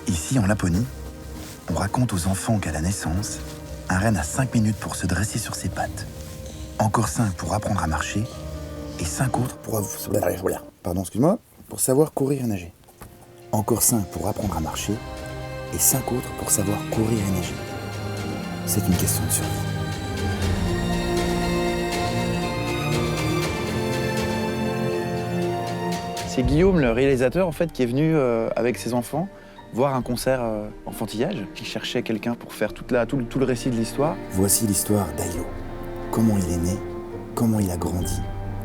Ici, en Laponie, on raconte aux enfants qu'à la naissance, un renne a 5 minutes pour se dresser sur ses pattes, encore 5 pour apprendre à marcher, et 5 autres pour savoir courir et nager. Encore 5 pour apprendre à marcher, et 5 autres pour savoir courir et nager. C'est une question de survie. C'est Guillaume, le réalisateur, en fait, qui est venu avec ses enfants voir un concert enfantillage, qui cherchait quelqu'un pour faire tout le récit de l'histoire. Voici l'histoire d'Ailo. Comment il est né, comment il a grandi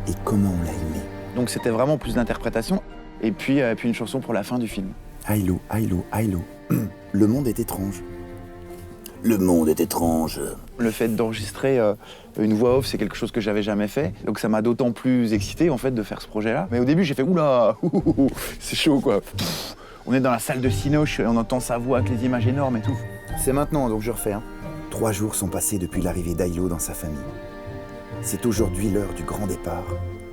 et comment on l'a aimé. Donc c'était vraiment plus d'interprétation. Et puis une chanson pour la fin du film. Ailo, Ailo, Ailo. Le monde est étrange. Le monde est étrange. Le fait d'enregistrer une voix off, c'est quelque chose que j'avais jamais fait. Donc ça m'a d'autant plus excité, en fait, de faire ce projet-là. Mais au début, j'ai fait « Oula, c'est chaud, quoi ». On est dans la salle de Cinoche, on entend sa voix avec les images énormes et tout. C'est maintenant, donc je refais. 3 jours sont passés depuis l'arrivée d'Ailo dans sa famille. C'est aujourd'hui l'heure du grand départ,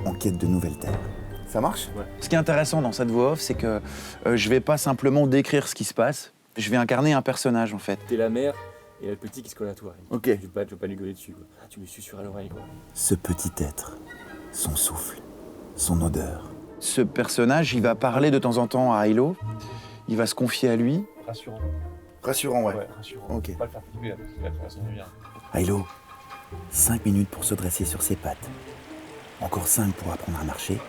en quête de nouvelles terres. Ça marche ? Ouais. Ce qui est intéressant dans cette voix off, c'est que je vais pas simplement décrire ce qui se passe, je vais incarner un personnage, en fait. T'es la mère et le petit qui se colle à toi. Ok. Tu veux pas lui gueuler dessus, quoi. Ah, tu me susurres à l'oreille, quoi. Ce petit être, son souffle, son odeur. Ce personnage, il va parler de temps en temps à Ailo, il va se confier à lui. Rassurant. Rassurant, ouais. Ouais, rassurant. Ok. Faut pas le faire flipper, là, parce qu'il va traverser une rivière. Ailo, 5 minutes pour se dresser sur ses pattes. Encore 5 pour apprendre à marcher.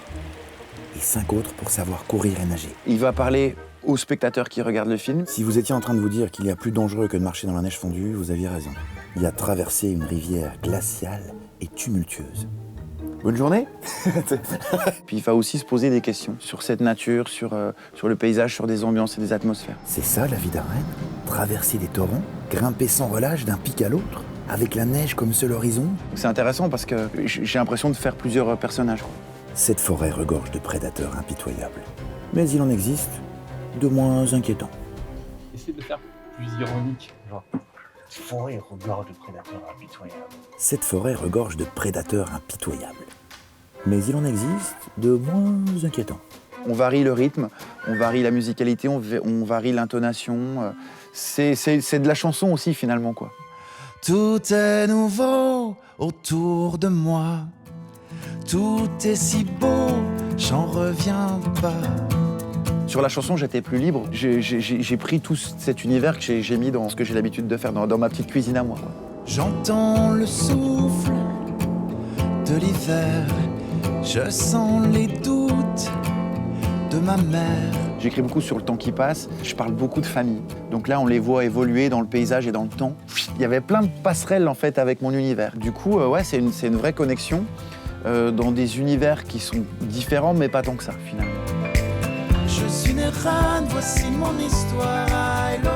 Et 5 autres pour savoir courir et nager. Il va parler aux spectateurs qui regardent le film. Si vous étiez en train de vous dire qu'il y a plus dangereux que de marcher dans la neige fondue, vous aviez raison. Il y a traversé une rivière glaciale et tumultueuse. Bonne journée. Puis il va aussi se poser des questions sur cette nature, sur le paysage, sur des ambiances et des atmosphères. C'est ça la vie d'un renne ? Traverser des torrents, grimper sans relâche d'un pic à l'autre, avec la neige comme seul horizon. C'est intéressant parce que j'ai l'impression de faire plusieurs personnages, quoi. Cette forêt regorge de prédateurs impitoyables. Mais il en existe de moins inquiétants. Essaye de faire plus ironique, genre. Forêt regorge de prédateurs impitoyables. Cette forêt regorge de prédateurs impitoyables. Mais il en existe de moins inquiétants. On varie le rythme, on varie la musicalité, on varie l'intonation. C'est de la chanson aussi, finalement, quoi. Tout est nouveau autour de moi. Tout est si beau, j'en reviens pas. Sur la chanson, j'étais plus libre. J'ai pris tout cet univers que j'ai mis dans ce que j'ai l'habitude de faire, dans ma petite cuisine à moi, quoi. J'entends le souffle de l'hiver. Je sens les doutes de ma mère. J'écris beaucoup sur le temps qui passe. Je parle beaucoup de famille. Donc là, on les voit évoluer dans le paysage et dans le temps. Il y avait plein de passerelles, en fait, avec mon univers. Du coup, ouais, c'est une vraie connexion dans des univers qui sont différents, mais pas tant que ça, finalement. Je suis né reine, voici mon histoire. Ailo.